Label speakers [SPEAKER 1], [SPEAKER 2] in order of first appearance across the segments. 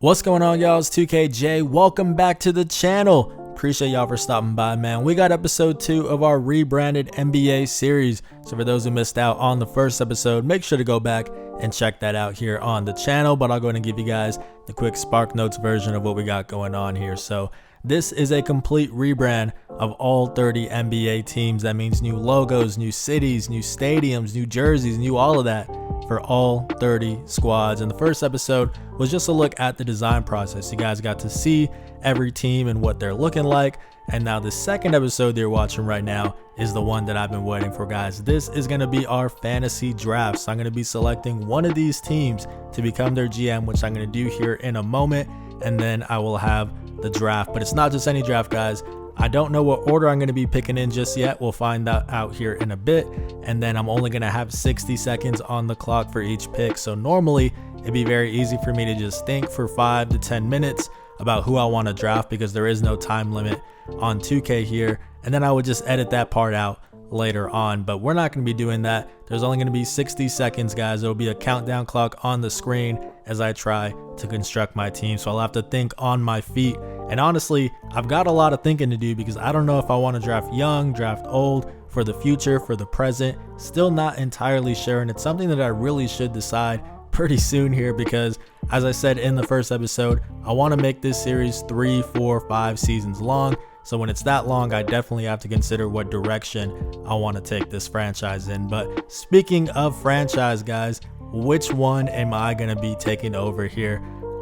[SPEAKER 1] What's going on, y'all? It's 2KJ. Welcome back to the channel. Appreciate y'all for stopping by, man. We got episode 2 of our rebranded NBA series. So for those who missed out on the first episode, make sure to go back and check that out here on the channel. But I'll go ahead and give you guys the quick Spark Notes version of what we got going on here. So this is a complete rebrand of all 30 NBA teams. That means new logos, new cities, new stadiums, new jerseys, new all of that for all 30 squads. And the first episode was just a look at the design process. You guys got to see every team and what they're looking like. And now the second episode that you're watching right now is the one that I've been waiting for, guys. This is going to be our fantasy draft. So I'm going to be selecting one of these teams to become their GM, which I'm going to do here in a moment. And then I will have the draft. But it's not just any draft, guys. I don't know what order I'm going to be picking in just yet. We'll find that out here in a bit. And then I'm only going to have 60 seconds on the clock for each pick. So normally it'd be very easy for me to just think for 5 to 10 minutes about who I want to draft, because there is no time limit on 2K here. And then I would just edit that part out later on, but we're not going to be doing that. There's only going to be 60 seconds, guys. There'll be a countdown clock on the screen as I try to construct my team. So I'll have to think on my feet. And honestly, I've got a lot of thinking to do, because I don't know if I want to draft young, draft old, for the future, for the present. Still not entirely sure. And it's something that I really should decide pretty soon here, because as I said in the first episode, I want to make this series 3, 4, 5 seasons long. So when it's that long, I definitely have to consider what direction I want to take this franchise in. But speaking of franchise, guys, which one am I going to be taking over here?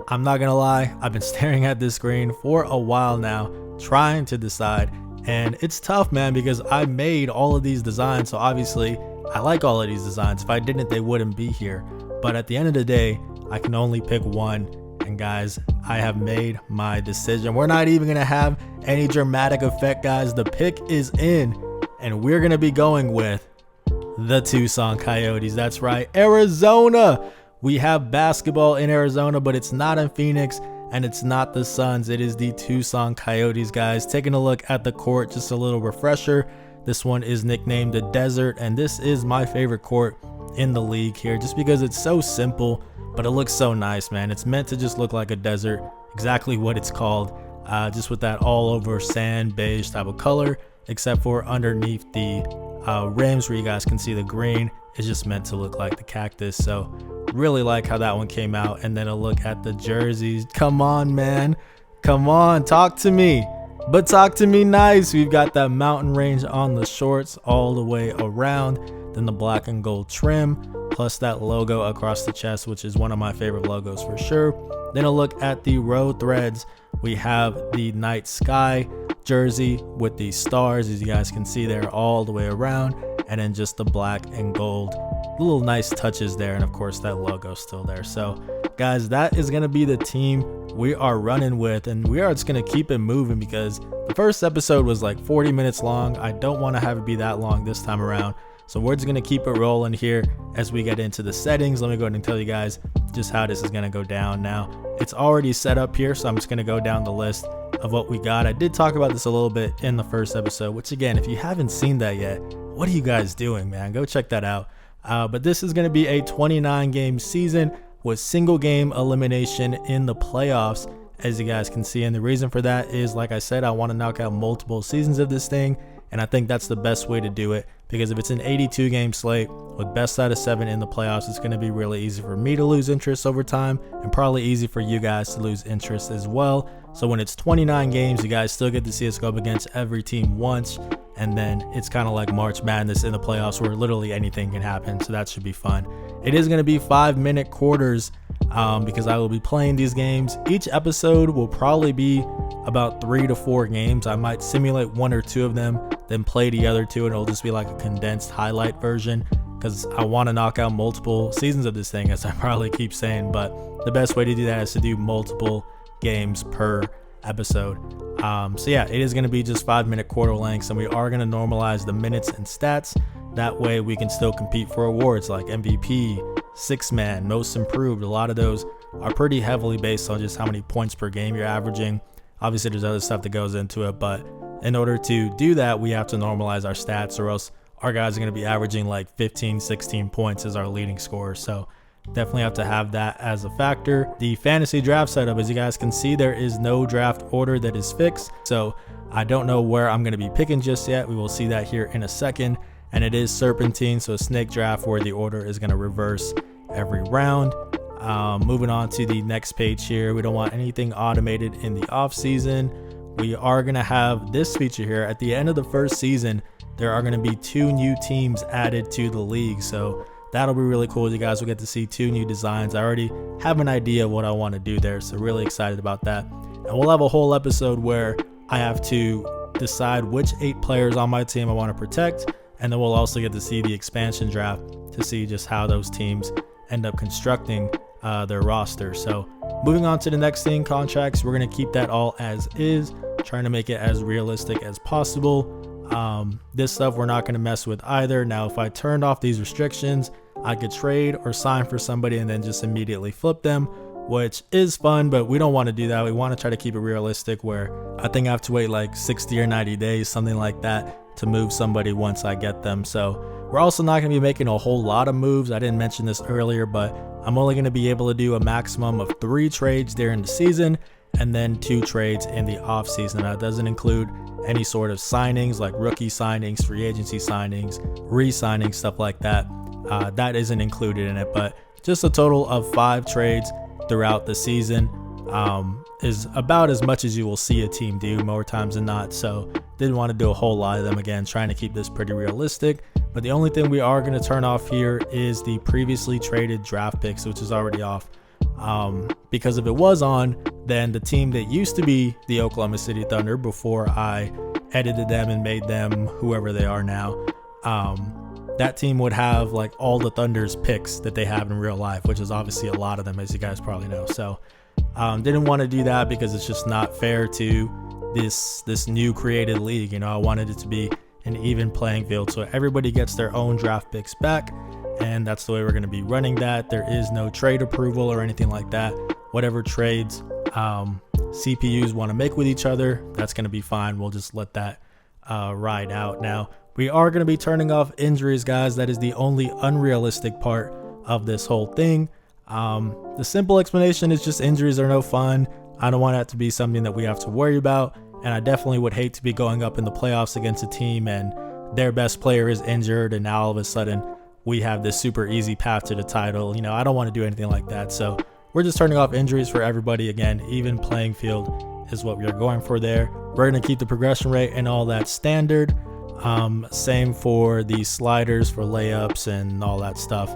[SPEAKER 1] I'm not going to lie, I've been staring at this screen for a while now, trying to decide. And it's tough, man, because I made all of these designs. So obviously, I like all of these designs. If I didn't, they wouldn't be here. But at the end of the day, I can only pick one. And guys, I have made my decision. We're not even going to have any dramatic effect, guys. The pick is in, and we're going to be going with the Tucson Coyotes. That's right, Arizona. We have basketball in Arizona, but it's not in Phoenix, and it's not the Suns. It is the Tucson Coyotes, guys. Taking a look at the court, just a little refresher. This one is nicknamed the Desert, and this is my favorite court in the league here, just because it's so simple, but it looks so nice, man. It's meant to just look like a desert, exactly what it's called, just with that all over sand beige type of color, except for underneath the rims where you guys can see the green. It's just meant to look like the cactus. So really like how that one came out. And then a look at the jerseys. Come on, man, come on, talk to me, but talk to me nice. We've got that mountain range on the shorts all the way around, then the black and gold trim, plus that logo across the chest, which is one of my favorite logos for sure. Then a look at the row threads. We have the night sky jersey with the stars, as you guys can see there, all the way around, and then just the black and gold little nice touches there, and of course that logo still there. So guys, that is going to be the team we are running with, and we are just going to keep it moving, because the first episode was like 40 minutes long. I don't want to have it be that long this time around. So we're just going to keep it rolling here as we get into the settings. Let me go ahead and tell you guys just how this is going to go down. Now, it's already set up here, so I'm just going to go down the list of what we got. I did talk about this a little bit in the first episode, which again, if you haven't seen that yet, what are you guys doing, man? Go check that out. But this is going to be a 29-game season with single game elimination in the playoffs, as you guys can see. And the reason for that is, like I said, I want to knock out multiple seasons of this thing. And I think that's the best way to do it, because if it's an 82 game slate with best out of 7 in the playoffs, it's going to be really easy for me to lose interest over time, and probably easy for you guys to lose interest as well. So when it's 29 games, you guys still get to see us go up against every team once. And then it's kind of like March Madness in the playoffs, where literally anything can happen. So that should be fun. It is going to be 5-minute quarters, because I will be playing these games. Each episode will probably be about 3 to 4 games. I might simulate 1 or 2 of them, then play the other 2, and it'll just be like a condensed highlight version, because I want to knock out multiple seasons of this thing, as I probably keep saying. But the best way to do that is to do multiple games per episode. So yeah, it is going to be just 5-minute quarter lengths, and we are going to normalize the minutes and stats. That way we can still compete for awards like MVP, 6-man, most improved. A lot of those are pretty heavily based on just how many points per game you're averaging. Obviously there's other stuff that goes into it, but in order to do that, we have to normalize our stats, or else our guys are going to be averaging like 15, 16 points as our leading scorer. So definitely have to have that as a factor. The fantasy draft setup, as you guys can see, there is no draft order that is fixed, so I don't know where I'm going to be picking just yet. We will see that here in a second. And it is serpentine, so a snake draft where the order is going to reverse every round. Moving on to the next page here, we don't want anything automated in the off season. We are going to have this feature here at the end of the first season. There are going to be 2 new teams added to the league, so that'll be really cool. You guys will get to see 2 new designs. I already have an idea of what I want to do there, so really excited about that. And we'll have a whole episode where I have to decide which 8 players on my team I want to protect, and then we'll also get to see the expansion draft to see just how those teams end up constructing their roster. So moving on to the next thing, contracts, we're going to keep that all as is, trying to make it as realistic as possible. This stuff we're not going to mess with either. Now, if I turned off these restrictions, I could trade or sign for somebody and then just immediately flip them, which is fun, but we don't want to do that. We want to try to keep it realistic, where I think I have to wait like 60 or 90 days, something like that, to move somebody once I get them. So we're also not going to be making a whole lot of moves. I didn't mention this earlier, but I'm only going to be able to do a maximum of 3 trades during the season and then 2 trades in the off season. That doesn't include any sort of signings like rookie signings, free agency signings, re-signings, stuff like that. That isn't included in it, but just a total of 5 trades throughout the season is about as much as you will see a team do more times than not. So didn't want to do a whole lot of them, again, trying to keep this pretty realistic. But the only thing we are going to turn off here is the previously traded draft picks, which is already off. Because if it was on, then the team that used to be the Oklahoma City Thunder before I edited them and made them whoever they are now, that team would have like all the Thunder's picks that they have in real life, which is obviously a lot of them, as you guys probably know. So didn't want to do that because it's just not fair to this new created league. You know, I wanted it to be an even playing field, so everybody gets their own draft picks back, and that's the way we're going to be running that. There is no trade approval or anything like that. Whatever trades CPUs want to make with each other, that's going to be fine. We'll just let that ride out. Now, we are going to be turning off injuries, guys. That is the only unrealistic part of this whole thing. The simple explanation is just injuries are no fun. I don't want that to be something that we have to worry about, and I definitely would hate to be going up in the playoffs against a team and their best player is injured, and now all of a sudden we have this super easy path to the title. You know, I don't want to do anything like that. So we're just turning off injuries for everybody. Again, even playing field is what we are going for there. We're going to keep the progression rate and all that standard. Same for the sliders for layups and all that stuff.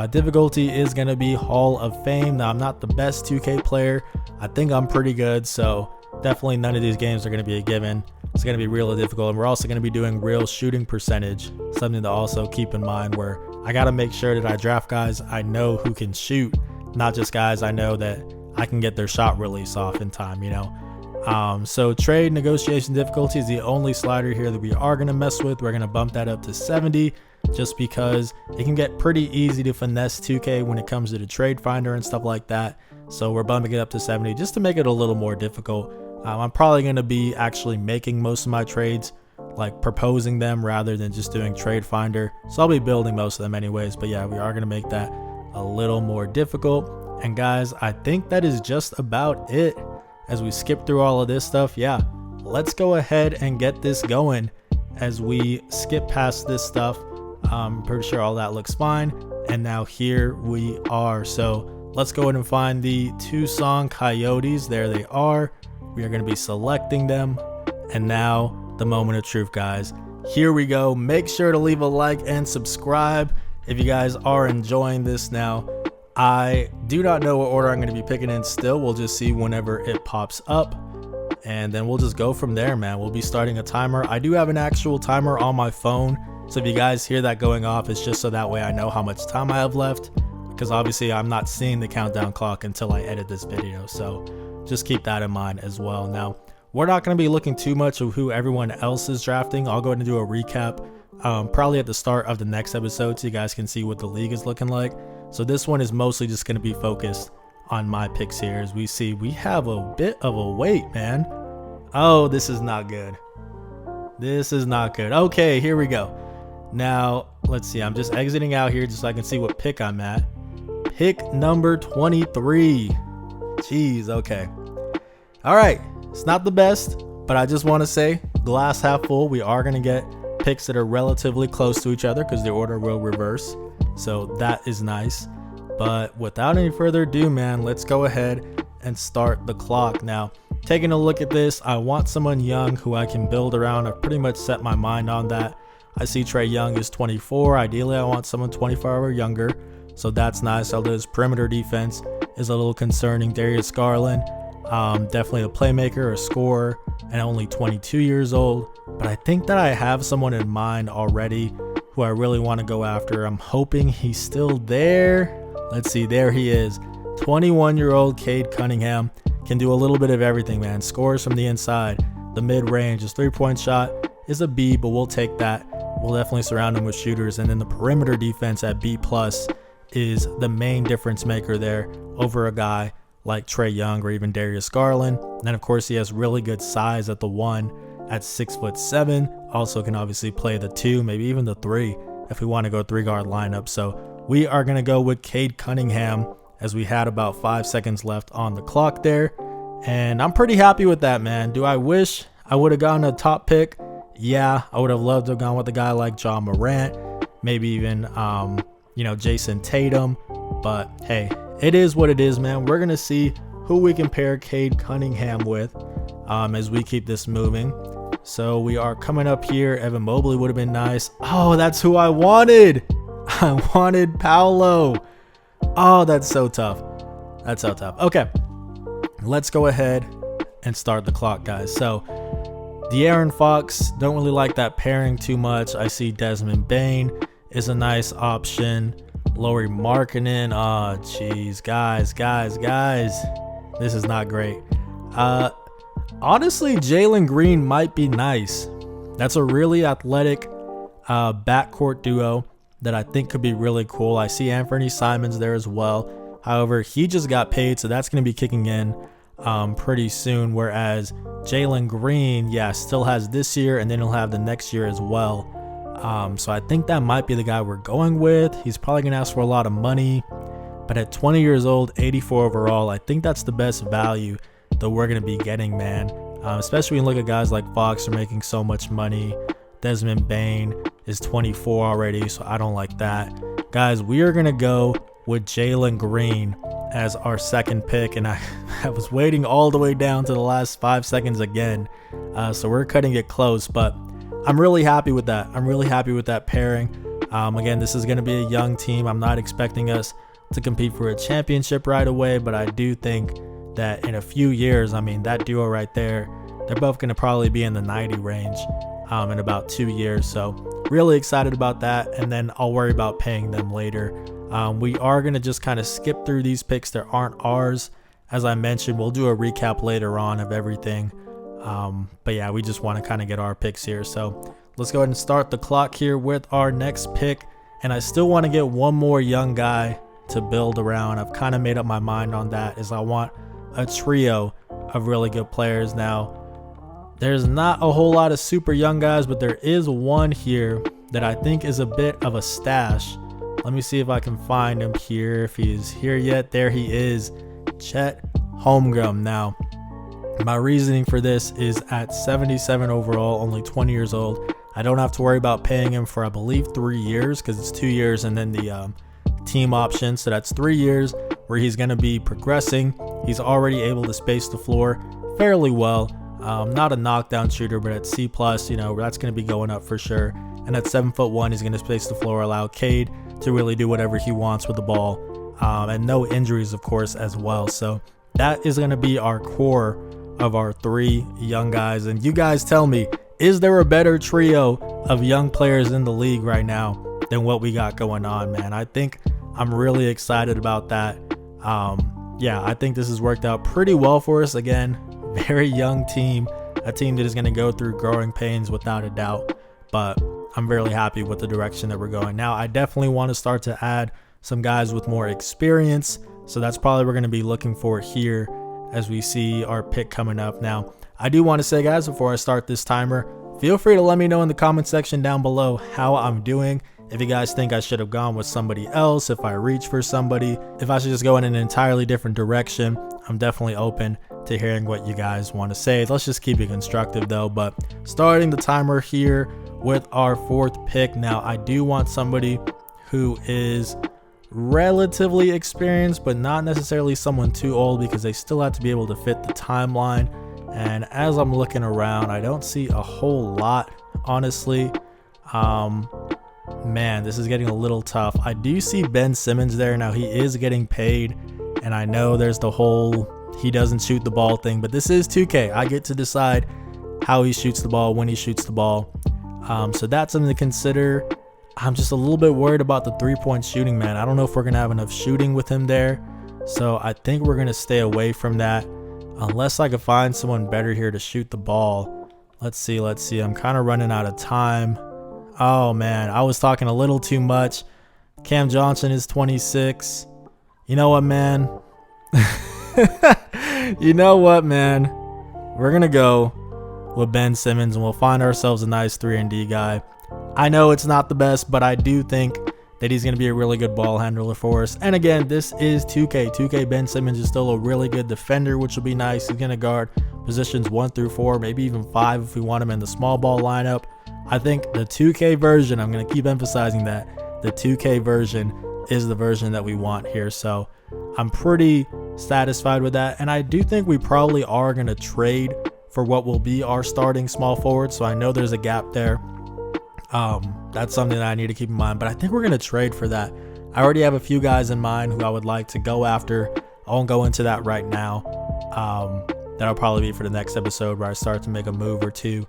[SPEAKER 1] Difficulty is going to be Hall of Fame. Now, I'm not the best 2K player. I think I'm pretty good, so definitely none of these games are going to be a given. It's going to be real difficult, and we're also going to be doing real shooting percentage, something to also keep in mind, where I got to make sure that I draft guys I know who can shoot, not just guys I know that I can get their shot release off in time, you know. So trade negotiation difficulty is the only slider here that we are going to mess with. We're going to bump that up to 70 just because it can get pretty easy to finesse 2K when it comes to the trade finder and stuff like that. So we're bumping it up to 70 just to make it a little more difficult. I'm probably going to be actually making most of my trades, like proposing them rather than just doing trade finder. So I'll be building most of them anyways. But yeah, we are going to make that a little more difficult. And guys, I think that is just about it. As we skip through all of this stuff, yeah, let's go ahead and get this going. As we skip past this stuff, I'm pretty sure all that looks fine. And now here we are. So let's go ahead and find the Tucson Coyotes. There they are. We are going to be selecting them. And now the moment of truth, guys. Here we go. Make sure to leave a like and subscribe if you guys are enjoying this. Now, I do not know what order I'm going to be picking in still. We'll just see whenever it pops up. And then we'll just go from there, man. We'll be starting a timer. I do have an actual timer on my phone. So if you guys hear that going off, it's just so that way I know how much time I have left. Because obviously I'm not seeing the countdown clock until I edit this video. So just keep that in mind as well. Now, we're not going to be looking too much of who everyone else is drafting. I'll go ahead and do a recap probably at the start of the next episode so you guys can see what the league is looking like. So this one is mostly just going to be focused on my picks here. As we see, we have a bit of a wait, man. Oh, this is not good. This is not good. Okay, here we go. Now, let's see. I'm just exiting out here just so I can see what pick I'm at. pick number 23. Jeez, okay. All right, it's not the best, but I just want to say, glass half full. We are going to get picks that are relatively close to each other because the order will reverse. So that is nice. But without any further ado, man, let's go ahead and start the clock. Now, taking a look at this, I want someone young who I can build around. I've pretty much set my mind on that. I see Trae Young is 24. Ideally, I want someone 25 or younger. So that's nice. Although his perimeter defense is a little concerning. Darius Garland, definitely a playmaker, a scorer, and only 22 years old. But I think that I have someone in mind already who I really want to go after. I'm hoping he's still there. Let's see, there he is. 21-year-old Cade Cunningham can do a little bit of everything, man. Scores from the inside, the mid-range. His three-point shot is a B, but we'll take that. We'll definitely surround him with shooters. And then the perimeter defense at B+ is the main difference maker there over a guy like Trae Young or even Darius Garland. And then, of course, he has really good size at the 1 at 6'7". Also can obviously play the 2, maybe even the 3 if we want to go 3-guard lineup. So we are going to go with Cade Cunningham as we had about 5 seconds left on the clock there. And I'm pretty happy with that, man. Do I wish I would have gotten a top pick? Yeah, I would have loved to have gone with a guy like Ja Morant, maybe even, Jason Tatum. But hey, it is what it is, man. We're going to see who we can pair Cade Cunningham with as we keep this moving. So we are coming up here. Evan Mobley would have been nice. Oh, that's who I wanted. I wanted Paolo. Oh, that's so tough. That's so tough. Okay, let's go ahead and start the clock, guys. So De'Aaron Fox, don't really like that pairing too much. I see Desmond Bane is a nice option. Lauri Markkanen. Oh, jeez, guys. This is not great. Honestly, Jalen Green might be nice. That's a really athletic backcourt duo that I think could be really cool. I see Anthony Simons there as well. However, he just got paid, so that's going to be kicking in pretty soon. Whereas Jalen Green, still has this year, and then he'll have the next year as well. So I think that might be the guy we're going with. He's probably going to ask for a lot of money. But at 20 years old, 84 overall, I think that's the best value that we're going to be getting, man. Especially when you look at guys like Fox are making so much money. Desmond Bane is 24 already, so I don't like that. Guys, we are going to go with Jalen Green as our second pick. And I was waiting all the way down to the last 5 seconds again. So we're cutting it close, but I'm really happy with that. I'm really happy with that pairing. Again, this is going to be a young team. I'm not expecting us to compete for a championship right away, but I do think that in a few years, that duo right there, they're both going to probably be in the 90 range in about 2 years. So really excited about that. And then I'll worry about paying them later. We are going to just kind of skip through these picks that aren't ours. As I mentioned, we'll do a recap later on of everything. But yeah, we just want to kind of get our picks here. So let's go ahead and start the clock here with our next pick. And I still want to get one more young guy to build around. I've kind of made up my mind on that, is I want a trio of really good players. Now, there's not a whole lot of super young guys, but there is one here that I think is a bit of a stash. Let me see if I can find him here, if he's here yet. There he is, Chet Holmgren. Now, my reasoning for this is at 77 overall, only 20 years old. I don't have to worry about paying him for, I believe, 3 years, because it's 2 years and then the team option. So that's 3 years where he's going to be progressing. He's already able to space the floor fairly well. Not a knockdown shooter, but at C+, that's going to be going up for sure. And at 7'1", he's going to space the floor, allow Cade to really do whatever he wants with the ball. And no injuries, of course, as well. So that is going to be our core of our 3 young guys. And you guys tell me, is there a better trio of young players in the league right now than what we got going on, man? I think I'm really excited about that. I think this has worked out pretty well for us. Again, very young team, a team that is going to go through growing pains without a doubt, but I'm really happy with the direction that we're going. Now, I definitely want to start to add some guys with more experience, so that's probably what we're going to be looking for here as we see our pick coming up. Now, I do want to say, guys, before I start this timer, feel free to let me know in the comment section down below how I'm doing. If you guys think I should have gone with somebody else, if I reach for somebody, if I should just go in an entirely different direction, I'm definitely open to hearing what you guys want to say. Let's just keep it constructive though. But starting the timer here with our 4th pick. Now, I do want somebody who is relatively experienced, but not necessarily someone too old, because they still have to be able to fit the timeline. And as I'm looking around, I don't see a whole lot, honestly. Man, this is getting a little tough. I do see Ben Simmons there. Now, he is getting paid, and I know there's the whole he doesn't shoot the ball thing, but this is 2K. I get to decide how he shoots the ball, when he shoots the ball. So that's something to consider. I'm just a little bit worried about the 3-point shooting, man. I don't know if we're going to have enough shooting with him there. So I think we're going to stay away from that unless I could find someone better here to shoot the ball. Let's see. I'm kind of running out of time. Oh, man, I was talking a little too much. Cam Johnson is 26. You know what, man? We're going to go with Ben Simmons, and we'll find ourselves a nice 3-and-D guy. I know it's not the best, but I do think that he's going to be a really good ball handler for us. And again, this is 2K. 2K Ben Simmons is still a really good defender, which will be nice. He's going to guard positions 1 through 4, maybe even 5 if we want him in the small ball lineup. I think the 2K version, I'm going to keep emphasizing that, the 2K version is the version that we want here. So I'm pretty satisfied with that. And I do think we probably are going to trade for what will be our starting small forward. So I know there's a gap there. That's something that I need to keep in mind, but I think we're going to trade for that. I already have a few guys in mind who I would like to go after. I won't go into that right now. That'll probably be for the next episode where I start to make a move or two.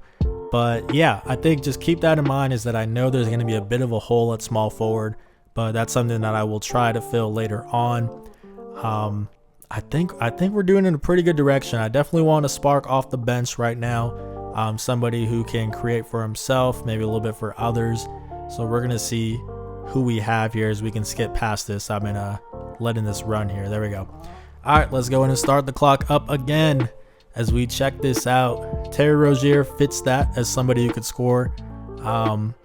[SPEAKER 1] But yeah, I think just keep that in mind, is that I know there's going to be a bit of a hole at small forward, but that's something that I will try to fill later on. I think we're doing it in a pretty good direction. I definitely want to spark off the bench right now. Somebody who can create for himself, maybe a little bit for others. So we're going to see who we have here as we can skip past this. I've been letting this run here. There we go. All right, let's go in and start the clock up again as we check this out. Terry Rozier fits that as somebody who could score,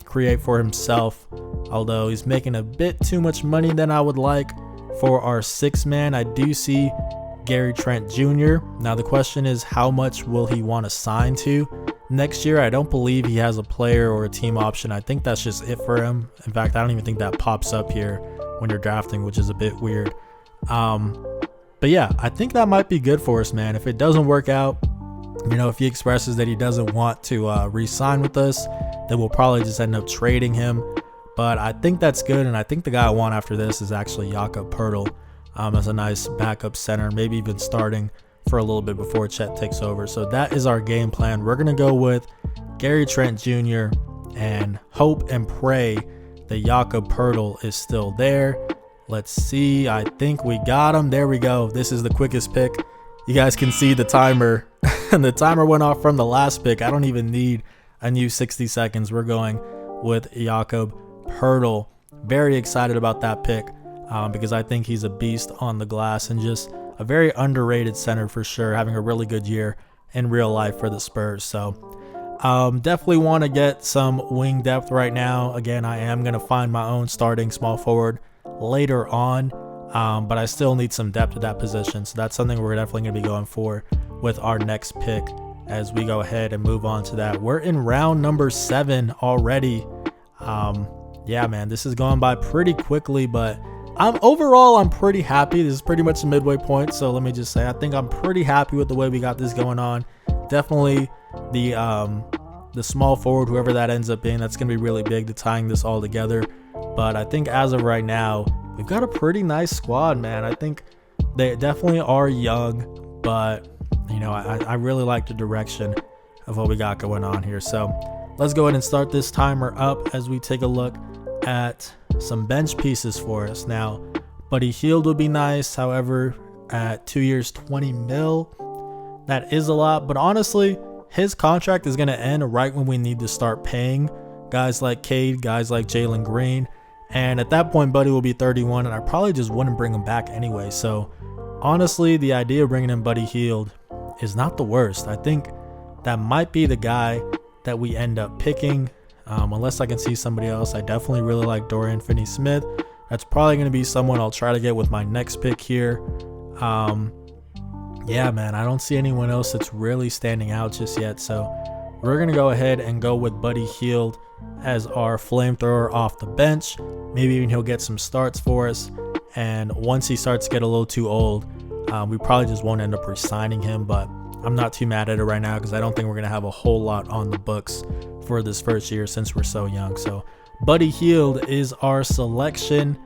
[SPEAKER 1] create for himself, although he's making a bit too much money than I would like. For our 6th man, I do see Gary Trent Jr. Now the question is, how much will he want to sign to next year? I don't believe he has a player or a team option. I think that's just it for him. In fact, I don't even think that pops up here when you're drafting, which is a bit weird. But yeah, I think that might be good for us, man. If it doesn't work out, if he expresses that he doesn't want to re-sign with us, then we'll probably just end up trading him. But I think that's good, and I think the guy I want after this is actually Jakob Poeltl. As a nice backup center, maybe even starting for a little bit before Chet takes over. So that is our game plan. We're going to go with Gary Trent Jr. and hope and pray that Jakob Poeltl is still there. Let's see. I think we got him. There we go. This is the quickest pick. You guys can see the timer. And the timer went off from the last pick. I don't even need a new 60 seconds. We're going with Jakob Poeltl. Very excited about that pick. Because I think he's a beast on the glass and just a very underrated center for sure, having a really good year in real life for the Spurs. So definitely want to get some wing depth right now. Again, I am going to find my own starting small forward later on, but I still need some depth at that position. So that's something we're definitely going to be going for with our next pick as we go ahead and move on to that. We're in round number 7 already. Yeah, man, this is going by pretty quickly, but overall I'm pretty happy. This is pretty much the midway point, so let me just say I think I'm pretty happy with the way we got this going on. Definitely the small forward, whoever that ends up being, that's going to be really big to tying this all together. But I think as of right now, we've got a pretty nice squad, man. I think they definitely are young, but I really like the direction of what we got going on here. So let's go ahead and start this timer up as we take a look at some bench pieces for us. Now, Buddy Hield would be nice. However, at 2 years, 20 mil, that is a lot. But honestly, his contract is going to end right when we need to start paying guys like Cade, guys like Jalen Green. And at that point, Buddy will be 31, and I probably just wouldn't bring him back anyway. So honestly, the idea of bringing in Buddy Hield is not the worst. I think that might be the guy that we end up picking. unless I can see somebody else. I definitely really like Dorian Finney-Smith. That's probably going to be someone I'll try to get with my next pick here. Yeah, man, I don't see anyone else that's really standing out just yet. So we're going to go ahead and go with Buddy Hield as our flamethrower off the bench. Maybe even he'll get some starts for us. And once he starts to get a little too old, we probably just won't end up re-signing him. But I'm not too mad at it right now because I don't think we're going to have a whole lot on the books for this first year since we're so young. So Buddy Hield is our selection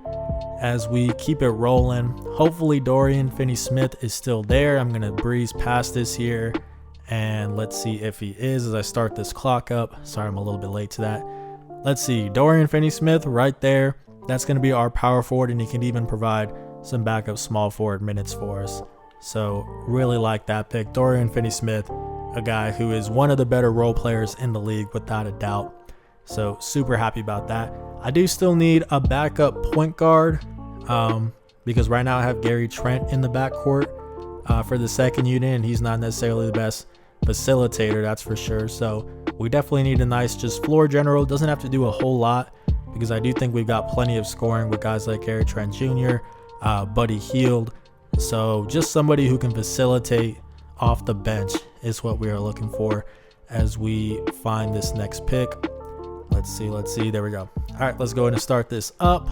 [SPEAKER 1] as we keep it rolling. Hopefully Dorian Finney-Smith is still there. I'm going to breeze past this here and let's see if he is as I start this clock up. Sorry, I'm a little bit late to that. Let's see, Dorian Finney-Smith right there. That's going to be our power forward, and he can even provide some backup small forward minutes for us. So really like that pick. Dorian Finney-Smith, a guy who is one of the better role players in the league without a doubt. So super happy about that. I do still need a backup point guard because right now I have Gary Trent in the backcourt for the second unit, and he's not necessarily the best facilitator, that's for sure. So we definitely need a nice just floor general. Doesn't have to do a whole lot because I do think we've got plenty of scoring with guys like Gary Trent Jr., Buddy Hield. So just somebody who can facilitate off the bench is what we are looking for as we find this next pick. Let's see. There we go. All right, let's go ahead and start this up.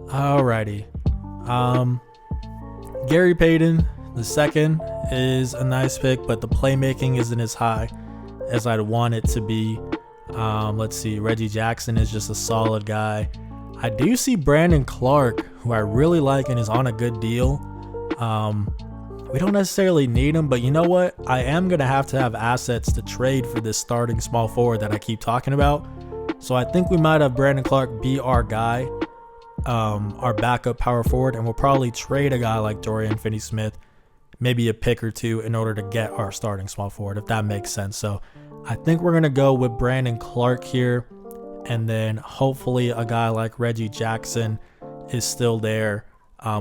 [SPEAKER 1] Alrighty. Gary Payton, the second, is a nice pick, but the playmaking isn't as high as I'd want it to be. Let's see. Reggie Jackson is just a solid guy. I do see Brandon Clark, who I really like and is on a good deal. We don't necessarily need him, but you know what? I am going to have assets to trade for this starting small forward that I keep talking about. So I think we might have Brandon Clark be our guy, our backup power forward, and we'll probably trade a guy like Dorian Finney-Smith, maybe a pick or two in order to get our starting small forward, if that makes sense. So I think we're going to go with Brandon Clark here, and then hopefully a guy like Reggie Jackson is still there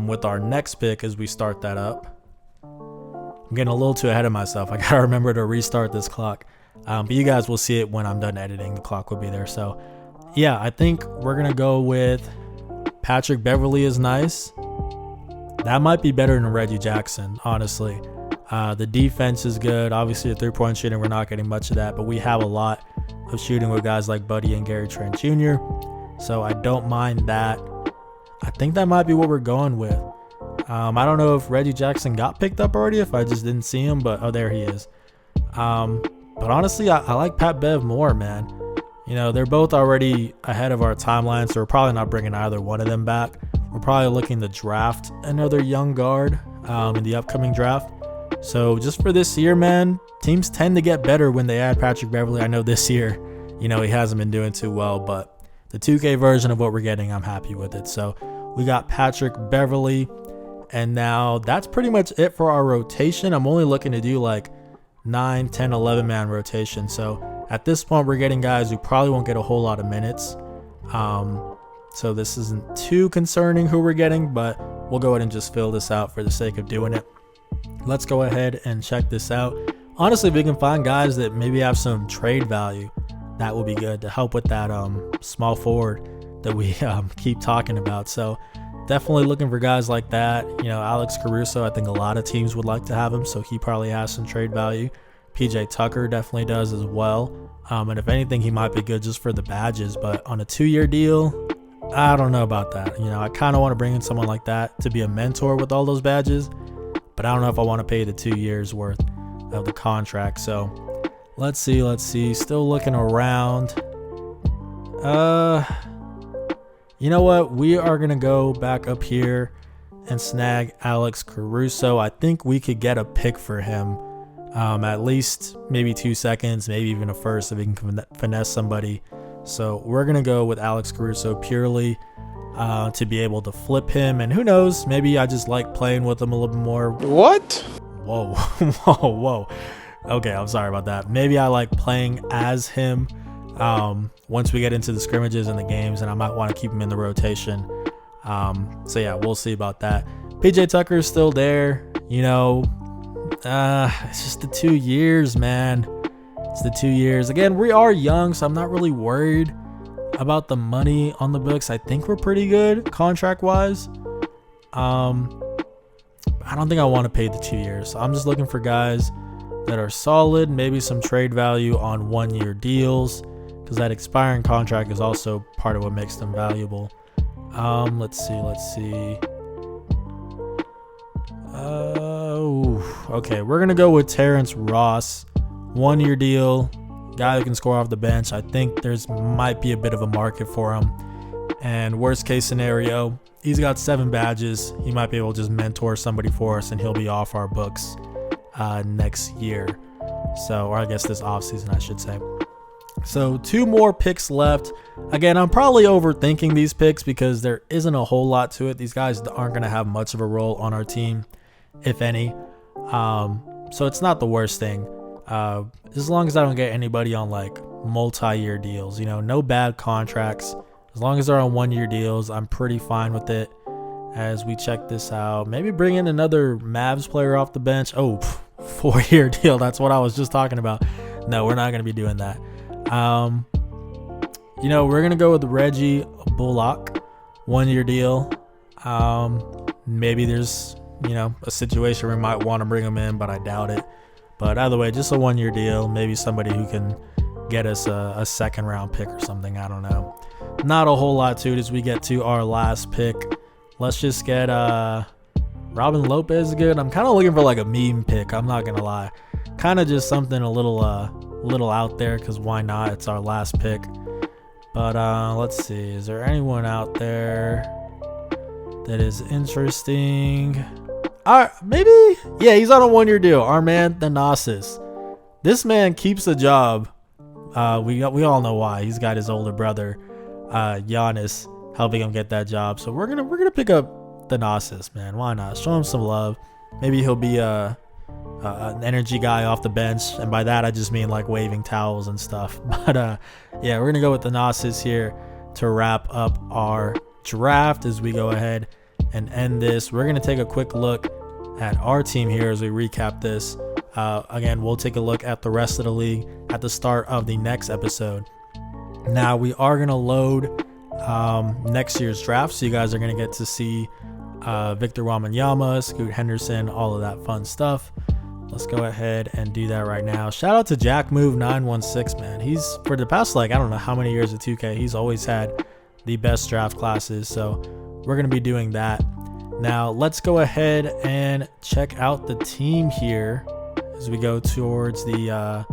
[SPEAKER 1] with our next pick as we start that up. I'm getting a little too ahead of myself. I got to remember to restart this clock. But you guys will see it when I'm done editing. The clock will be there. So, yeah, I think we're going to go with Patrick Beverley is nice. That might be better than Reggie Jackson, honestly. The defense is good. Obviously, a three-point shooting, we're not getting much of that. But we have a lot of shooting with guys like Buddy and Gary Trent Jr. So I don't mind that. I think that might be what we're going with. I don't know if Reggie Jackson got picked up already, if I just didn't see him, but oh, there he is. But honestly, I like Pat Bev more, man. You know, they're both already ahead of our timeline, so we're probably not bringing either one of them back. We're probably looking to draft another young guard in the upcoming draft. So just for this year, man, teams tend to get better when they add Patrick Beverley. I know this year, you know, he hasn't been doing too well, but the 2K version of what we're getting, I'm happy with it. So we got Patrick Beverley. And now that's pretty much it for our rotation. I'm only looking to do like 9, 10, 11 man rotation. So at this point, we're getting guys who probably won't get a whole lot of minutes. So this isn't too concerning who we're getting, but we'll go ahead and just fill this out for the sake of doing it. Let's go ahead and check this out. Honestly, if we can find guys that maybe have some trade value, that will be good to help with that small forward that we keep talking about. So definitely looking for guys like that. You know, Alex Caruso, I think a lot of teams would like to have him, so he probably has some trade value. PJ Tucker definitely does as well. And if anything, he might be good just for the badges. But on a 2-year deal, I don't know about that. You know, I kind of want to bring in someone like that to be a mentor with all those badges. But I don't know if I want to pay the 2 years worth of the contract. So let's see. Still looking around. You know what? We are going to go back up here and snag Alex Caruso. I think we could get a pick for him. At least maybe 2 seconds, maybe even a first if we can finesse somebody. So we're going to go with Alex Caruso purely to be able to flip him. And who knows, maybe I just like playing with him a little bit more.
[SPEAKER 2] What?
[SPEAKER 1] Whoa, whoa. Okay, I'm sorry about that. Maybe I like playing as him once we get into the scrimmages and the games, and I might want to keep him in the rotation. So yeah, we'll see about that. PJ Tucker is still there. You know, it's just the 2 years, man. It's the 2 years. Again, we are young, so I'm not really worried about the money on the books. I think we're pretty good contract-wise. I don't think I want to pay the 2 years. So I'm just looking for guys that are solid, maybe some trade value on 1-year deals, because that expiring contract is also part of what makes them valuable. Let's see. Okay, we're gonna go with Terrence Ross, 1-year deal, guy that can score off the bench. I think there's might be a bit of a market for him. And worst case scenario, he's got 7 badges. He might be able to just mentor somebody for us, and he'll be off our books next year. So, or I guess this offseason, I should say. So 2 more picks left. Again, I'm probably overthinking these picks because there isn't a whole lot to it. These guys aren't going to have much of a role on our team, if any. So it's not the worst thing. As long as I don't get anybody on like multi-year deals, no bad contracts. As long as they're on 1-year deals, I'm pretty fine with it. As we check this out, maybe bring in another Mavs player off the bench. 4-year deal. That's what I was just talking about. No, we're not going to be doing that. We're going to go with Reggie Bullock, 1-year deal. Maybe there's, a situation where we might want to bring him in, but I doubt it. But either way, just a 1-year deal. Maybe somebody who can get us a second round pick or something. I don't know. Not a whole lot to it as we get to our last pick. Let's just get Robin Lopez good. I'm kind of looking for like a meme pick. I'm not going to lie. Kind of just something a little out there, because why not? It's our last pick. But let's see. Is there anyone out there that is interesting? Maybe. Yeah, he's on a 1-year deal. Our man Thanasis. This man keeps a job. We all know why. He's got his older brother, Giannis, helping him get that job. So we're gonna pick up Thanasis, man. Why not? Show him some love. Maybe he'll be an energy guy off the bench, and by that I just mean like waving towels and stuff. But yeah, we're gonna go with Thanasis here to wrap up our draft. As we go ahead and end this, we're gonna take a quick look at our team here as we recap this. Again, we'll take a look at the rest of the league at the start of the next episode. Now we are gonna load next year's draft, so you guys are gonna get to see Victor Wembanyama, Scoot Henderson, all of that fun stuff. Let's go ahead and do that right now. Shout out to JackMove916, man. He's, for the past I don't know how many years of 2K, he's always had the best draft classes. So we're going to be doing that. Now let's go ahead and check out the team here as we go towards the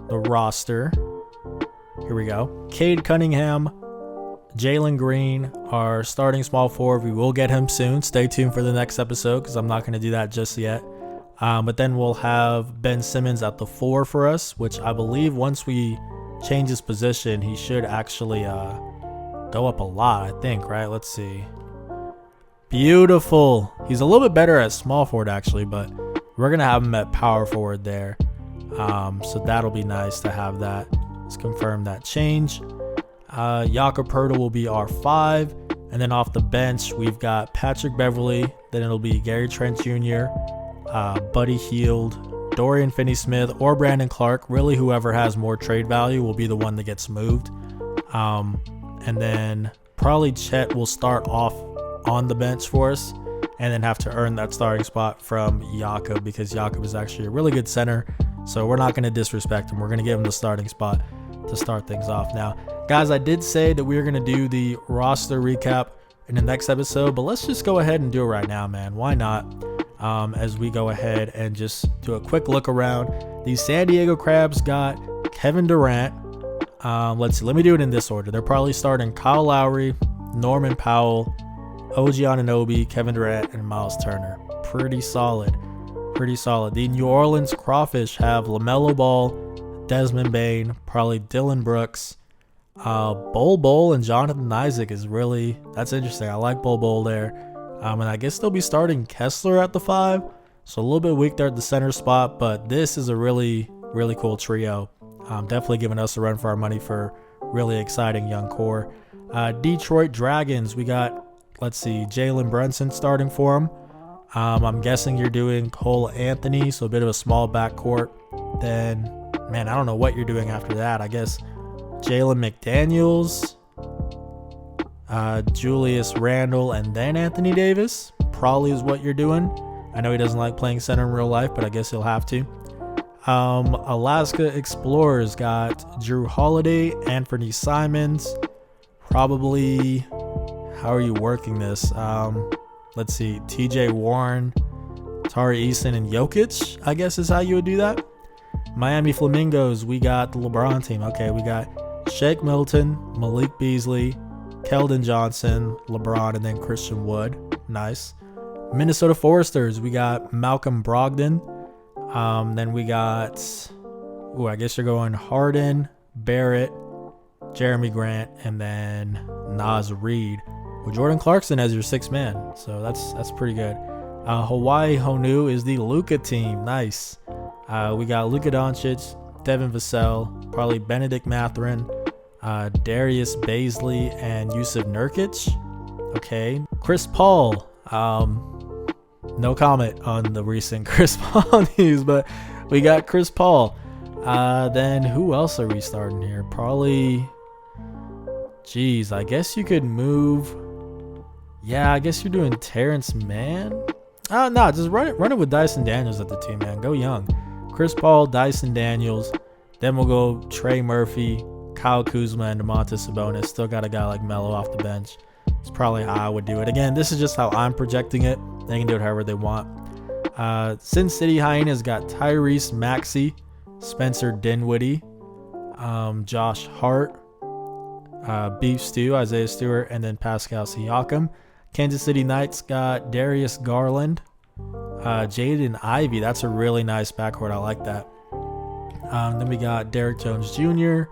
[SPEAKER 1] roster. Here we go. Cade Cunningham, Jalen Green, our starting small forward. We will get him soon. Stay tuned for the next episode because I'm not going to do that just yet. But then we'll have Ben Simmons at the 4 for us, which I believe once we change his position, he should actually go up a lot, I think, right? Let's see. Beautiful. He's a little bit better at small forward, actually, but we're going to have him at power forward there. So that'll be nice to have that. Let's confirm that change. Jakob Poeltl will be our 5. And then off the bench, we've got Patrick Beverley. Then it'll be Gary Trent Jr., Buddy Hield, Dorian Finney-Smith, or Brandon Clark. Really, whoever has more trade value will be the one that gets moved. And then probably Chet will start off on the bench for us and then have to earn that starting spot from Jakob, because Jakob is actually a really good center. So we're not going to disrespect him. We're going to give him the starting spot to start things off. Now, guys, I did say that we were going to do the roster recap in the next episode, but let's just go ahead and do it right now, man. Why not? As we go ahead and just do a quick look around. The San Diego Crabs got Kevin Durant. Let's see. Let me do it in this order. They're probably starting Kyle Lowry, Norman Powell, OG Anunoby, Kevin Durant, and Miles Turner. Pretty solid. Pretty solid. The New Orleans Crawfish have LaMelo Ball, Desmond Bane, probably Dylan Brooks, Bol and Jonathan Isaac is really, that's interesting. I like Bol there. And I guess they'll be starting Kessler at the 5. So a little bit weak there at the center spot, but this is a really, really cool trio. Definitely giving us a run for our money for really exciting young core. Detroit Dragons, we got, let's see, Jalen Brunson starting for them. I'm guessing you're doing Cole Anthony, so a bit of a small backcourt. Then Man, I don't know what you're doing after that. I guess Jalen McDaniels, Julius Randle, and then Anthony Davis probably is what you're doing. I know he doesn't like playing center in real life, but I guess he'll have to. Alaska Explorers got Drew Holiday, Anthony Simons. Probably, how are you working this? Let's see, TJ Warren, Tari Eason, and Jokic, I guess is how you would do that. Miami Flamingos, we got the LeBron team. Okay, we got Shake Milton, Malik Beasley, Keldon Johnson, LeBron, and then Christian Wood. Nice. Minnesota Foresters, we got Malcolm Brogdon. Then we got, I guess you're going Harden, Barrett, Jeremy Grant, and then Naz Reid with Jordan Clarkson as your sixth man. So that's pretty good. Hawaii Honu is the Luka team. Nice. We got Luka Doncic, Devin Vassell, probably Benedict Mathurin, Darius Baisley, and Yusuf Nurkic. Okay. Chris Paul. No comment on the recent Chris Paul news, but we got Chris Paul. Then who else are we starting here? Probably, geez, I guess you could move. Yeah, I guess you're doing Terrence Mann. Oh, no, just run it with Dyson Daniels at the team, man. Go young. Chris Paul, Dyson Daniels. Then we'll go Trey Murphy, Kyle Kuzma, and DeMontis Sabonis. Still got a guy like Melo off the bench. It's probably how I would do it. Again, this is just how I'm projecting it. They can do it however they want. Sin City Hyenas got Tyrese Maxey, Spencer Dinwiddie, Josh Hart, Beef Stew, Isaiah Stewart, and then Pascal Siakam. Kansas City Knights got Darius Garland, Jaden Ivey. That's a really nice backcourt. I like that. Then we got Derrick Jones Jr.,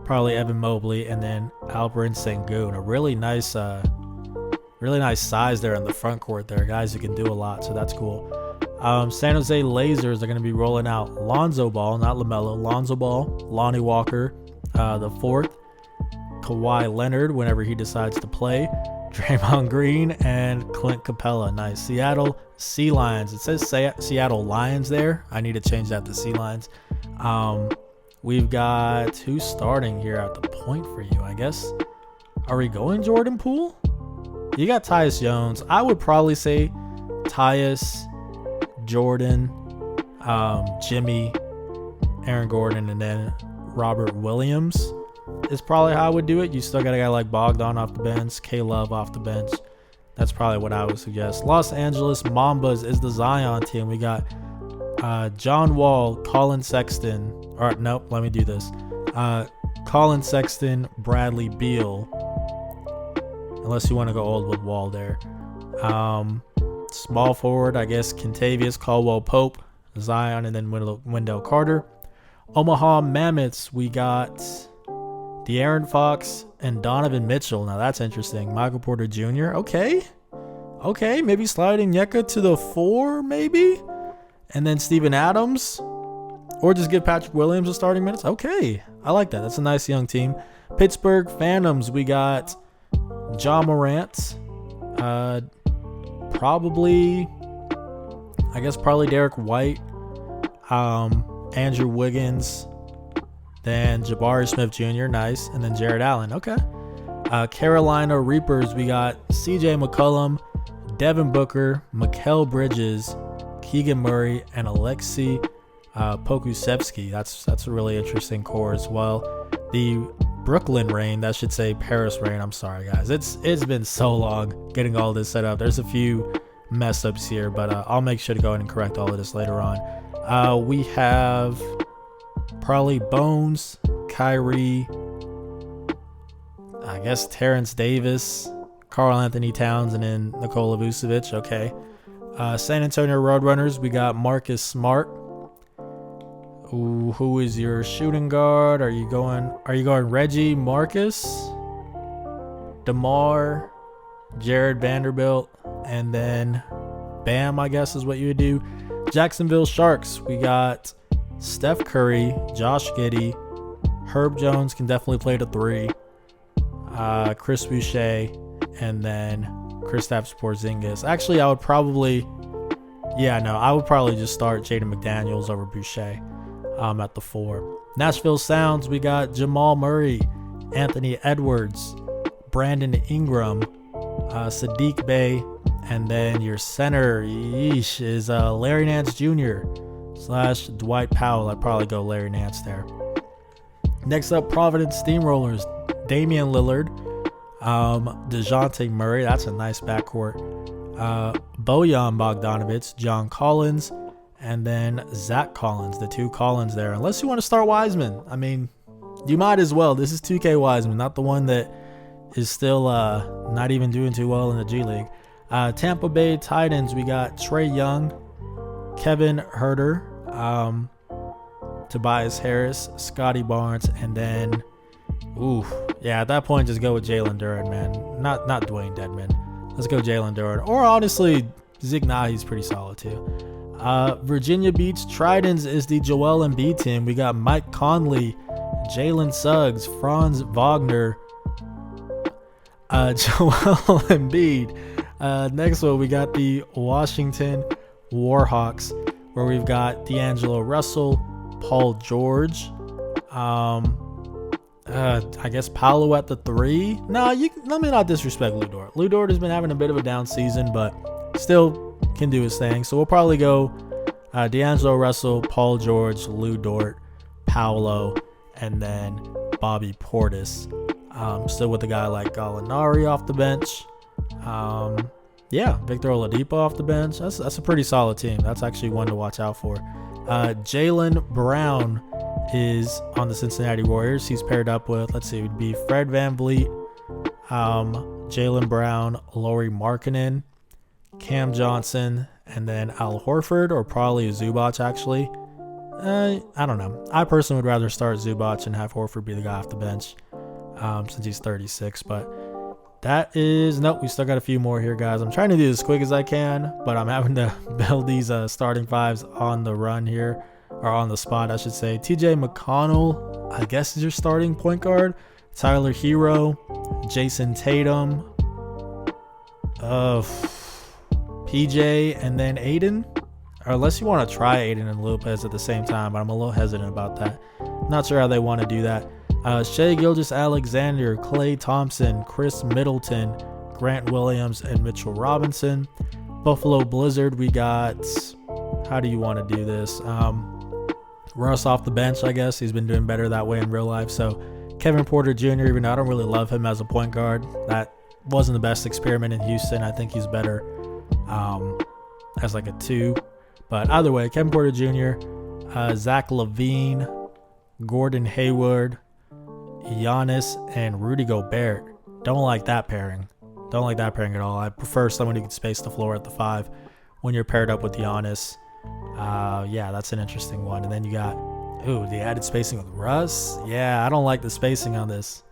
[SPEAKER 1] probably Evan Mobley, and then Alperen Sengun. A really nice size there in the front court there. Guys who can do a lot, so that's cool. San Jose Lasers are going to be rolling out Lonzo Ball, not LaMelo. Lonzo Ball, Lonnie Walker, the fourth. Kawhi Leonard, whenever he decides to play. Draymond Green, and Clint Capella. Nice. Seattle Sea Lions. It says Seattle Lions there. I need to change that to Sea Lions. We've got, who's starting here at the point for you, I guess? Are we going Jordan Poole? You got Tyus Jones. I would probably say Tyus, Jordan, Jimmy, Aaron Gordon, and then Robert Williams is probably how I would do it. You still got a guy like Bogdan off the bench, K-Love off the bench. That's probably what I would suggest. Los Angeles Mambas is the Zion team. We got John Wall, Colin Sexton. All right, nope, let me do this. Colin Sexton, Bradley Beal. Unless you want to go old with Wall there. Small forward, I guess, Kentavious Caldwell-Pope, Zion, and then Wendell Carter. Omaha Mammoths, we got De'Aaron Fox and Donovan Mitchell. Now that's interesting. Michael Porter Jr. Okay, maybe sliding Nyeka to the 4, maybe? And then Steven Adams? Or just give Patrick Williams a starting minutes? Okay, I like that. That's a nice young team. Pittsburgh Phantoms, we got Ja Morant. Probably Derek White. Andrew Wiggins. Then Jabari Smith Jr., nice. And then Jared Allen, okay. Carolina Reapers, we got CJ McCollum, Devin Booker, Mikal Bridges, Keegan Murray, and Alexei Pokusevski. That's a really interesting core as well. The Brooklyn Reign, that should say Paris Reign. I'm sorry, guys. It's been so long getting all this set up. There's a few mess ups here, but I'll make sure to go ahead and correct all of this later on. We have probably Bones, Kyrie, I guess Terrence Davis, Karl Anthony Towns, and then Nikola Vucevic. Okay. San Antonio Roadrunners, we got Marcus Smart. Ooh, who is your shooting guard? Are you going Reggie, Marcus, DeMar, Jared Vanderbilt, and then Bam, I guess is what you would do. Jacksonville Sharks, we got Steph Curry, Josh Giddey, Herb Jones can definitely play the 3, Chris Boucher, and then Kristaps Porzingis. Actually, I would probably just start Jaden McDaniels over Boucher. at the 4. Nashville Sounds, we got Jamal Murray, Anthony Edwards, Brandon Ingram, Sadiq Bey, and then your center, is Larry Nance Jr. / Dwight Powell. I'd probably go Larry Nance there. Next up, Providence Steamrollers, Damian Lillard, DeJounte Murray. That's a nice backcourt. Bojan Bogdanovic, John Collins, and then Zach Collins, the 2 Collins there. Unless you want to start Wiseman. I mean, you might as well. This is 2K Wiseman, not the one that is still not even doing too well in the G League. Tampa Bay Titans, we got Trae Young, Kevin Huerter, Tobias Harris, Scotty Barnes, and then, at that point, just go with Jalen Duren, man. Not Dwayne Dedman. Let's go Jalen Duren. Or honestly, Zeke Nahi's pretty solid too. Virginia Beach Tridents is the Joel Embiid team. We got Mike Conley, Jalen Suggs, Franz Wagner, Joel Embiid. Next one, we got the Washington Warhawks, where we've got D'Angelo Russell, Paul George, I guess Paolo at the 3. No, let me not disrespect Lu Dort. Lu Dort has been having a bit of a down season, but still can do his thing. So we'll probably go D'Angelo Russell, Paul George, Lu Dort, Paolo, and then Bobby Portis. Still with a guy like Gallinari off the bench. Victor Oladipo off the bench. That's a pretty solid team. That's actually one to watch out for. Jaylen Brown is on the Cincinnati Warriors. He's paired up with, it would be Fred VanVleet, Jaylen Brown, Lauri Markkanen, Cam Johnson, and then Al Horford, or probably Zubac actually. I don't know. I personally would rather start Zubac and have Horford be the guy off the bench since he's 36, but that is, nope, we still got a few more here, guys. I'm trying to do this as quick as I can, but I'm having to build these starting 5s on the run here, or on the spot, I should say. TJ McConnell, I guess, is your starting point guard. Tyler Hero, Jason Tatum, PJ, and then Aiden. Or unless you want to try Aiden and Lopez at the same time, but I'm a little hesitant about that. Not sure how they want to do that. Shai Gilgeous-Alexander, Klay Thompson, Chris Middleton, Grant Williams, and Mitchell Robinson. Buffalo Blizzard, we got, how do you want to do this? Russ off the bench, I guess. He's been doing better that way in real life. So Kevin Porter Jr., even though I don't really love him as a point guard, that wasn't the best experiment in Houston. I think he's better as like a 2. But either way, Kevin Porter Jr., Zach LaVine, Gordon Hayward, Giannis, and Rudy Gobert. Don't like that pairing. Don't like that pairing at all. I prefer someone who can space the floor at the 5 when you're paired up with Giannis. That's an interesting one. And then you got, the added spacing with Russ. Yeah, I don't like the spacing on this.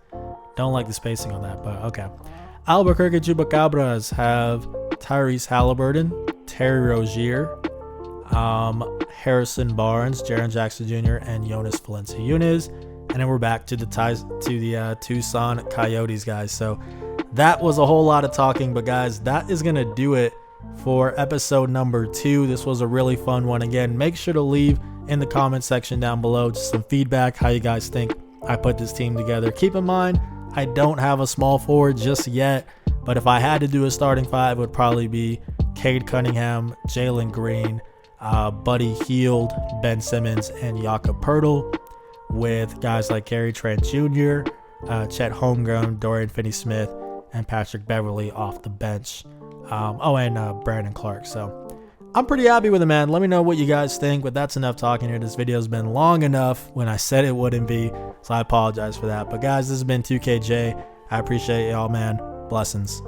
[SPEAKER 1] Don't like the spacing on that, but okay. Albuquerque Chupacabras have Tyrese Halliburton, Terry Rozier, Harrison Barnes, Jaren Jackson Jr., and Jonas Valanciunas. And then we're back to the Tucson Coyotes, guys. So that was a whole lot of talking, but guys, that is going to do it for episode number 2. This was a really fun one. Again, make sure to leave in the comment section down below just some feedback, how you guys think I put this team together. Keep in mind, I don't have a small forward just yet, but if I had to do a starting 5, it would probably be Cade Cunningham, Jalen Green, Buddy Hield, Ben Simmons, and Jakob Poeltl, with guys like Gary Trent Jr., Chet Holmgren, Dorian Finney-Smith, and Patrick Beverley off the bench. And Brandon Clark. So I'm pretty happy with it, man. Let me know what you guys think, but that's enough talking here. This video's been long enough when I said it wouldn't be, so I apologize for that. But guys, this has been 2KJ. I appreciate y'all, man. Blessings.